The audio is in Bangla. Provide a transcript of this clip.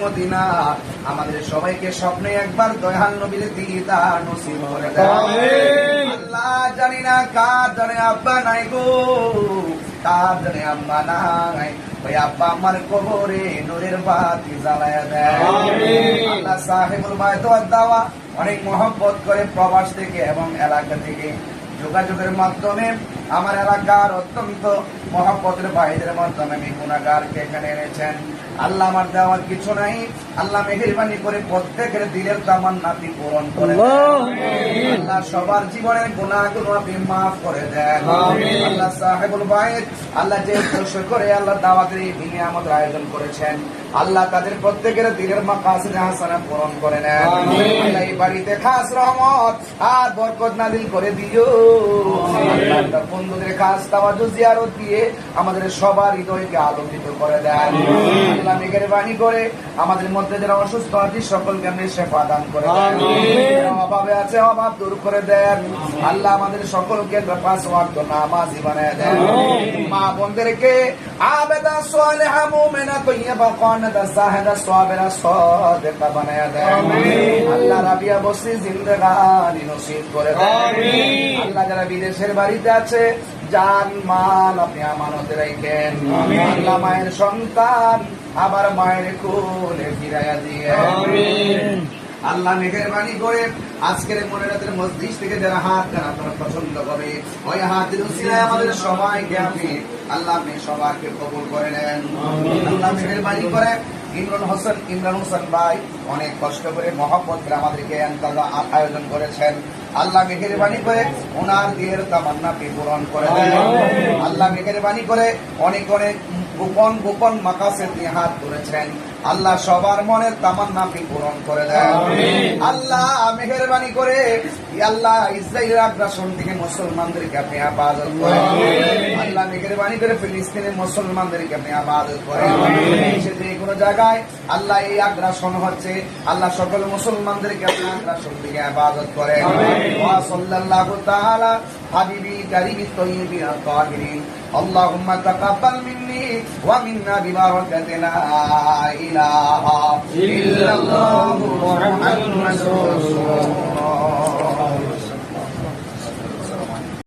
মদিনা আমাদের সবাইকে স্বপ্নে একবার দয়াল নবীর দিদার নসিব করে দেয়। আল্লাহ জানি না কার জানে আব্বা নাই গো, কার জানে আম্মা নাই, ওই আব্বা আমার কবরে নূরের বাতি জ্বালায়া দেয়। আল্লাহ সাহেবুল বায়ত দাওয়া অনেক মহব্বত করে প্রবাস থেকে এবং এলাকা থেকে যোগাযোগের মাধ্যমে আমার এলাকার অত্যন্ত মহব্বতের ভাইদের মাধ্যমে আমি গুনাহগারকে এখানে এনেছেন। আল্লাহ আমার দেওয়ার কিছু নাই, আল্লাহ মেহেরবানি করে প্রত্যেকের দিলের তামান্নাতি পূরণ করে দেন। আল্লাহ সবার জীবনের গুনাহগুলো আপনি মাফ করে দেন। আল্লাহ সাহেবুল বাইত আল্লাহ যে উদ্দেশ্য করে আল্লাহ দাওয়াতের এই দিনে আমাদের আয়োজন করেছেন, আল্লাহ তাদের প্রত্যেকের দিলের মাকাসিদ হাসানা পূরণ করে নেন। আল্লাহ এই বাড়িতে খাস রহমত আর বরকত নাযিল করে দিও। আল্লাহ বন্ধুদের খাস তাওয়াজ্জু জিয়ারত দিয়ে আমাদের সবার হৃদয়কে আলোকিত করে দেন। আল্লাহ মেহেরবানি করে আমাদের মধ্যে যারা অসুস্থ আছে সকলকে আপনি শিফা দান করে দেন। যারা অভাবে আছে অভাব দূর করে দেন। আল্লাহ আমাদের সকলকে পাঁচ ওয়াক্ত নামাজি বানায় দেন। মা বোনদেরকে আবেদা সালেহা মুমিনা তাইয়্যিবা কানিতা সাহিদা সাবিরা সাদিকা বানায় দেন। আল্লাহ রাবিয়া বসি জিন্দেগানি নসিব করে দেন। আল্লাহ যারা বিদেশের বাড়িতে আছে জান মাল আপনি আমানতে রাখেন। আল্লাহ মায়ের সন্তান আবার মায়ের কোলে ফিরাইয়া দিয়ে আল্লাহ মেহেরবানি করে আজকের মনে রাতের মসজিদ থেকে যারা হাত দেন আপনারা পছন্দ করে ওই হাতের উসিলায় আমাদের সবাইকে আপনি আল্লাহ আপনি সবাইকে কবুল করে নেন। আল্লাহ মেহেরবানি করে ইমরান হোসেন ভাই অনেক কষ্ট করে মহব্বত করে আমাদেরকে আয়োজন করেছেন। আল্লাহ মেহেরবানি করে ওনার দিয়ের তামান্না পূরণ করে দেন। আল্লাহ মেহেরবানি করে অনেক অনেক গোপন মাকাসেদ নিয়ে হাত ধরেছেন। আল্লাহ সবার মনের তামান্না পূরণ করে দেন। আল্লাহ মেহেরবানি করে আল্লাহ ইসরায়েলের আগ্রাসন থেকে মুসলমানদেরকে আপনি হেফাজত করেন। আল্লাহ মেহেরবানি করে ফিলিস্তিনের মুসলমানদেরকে আপনি হেফাজত করেন। যে কোনো জায়গায় আল্লাহ এই আগ্রাসন হচ্ছে, আল্লাহ সকল মুসলমানদেরকে আপনি আগ্রাসন থেকে হেফাজত করেন। ওয়া সাল্লাল্লাহু তাআলা হাবিবি কারিমি তাইয়্যিবিন তাহিরিন। আল্লাহুম্মা তাকাব্বাল মিন্নি ওয়া মিন্না বিবারাকাতি লা ইলাহা ইল্লাল্লাহু মুহাম্মাদুর রাসূলুল্লাহ।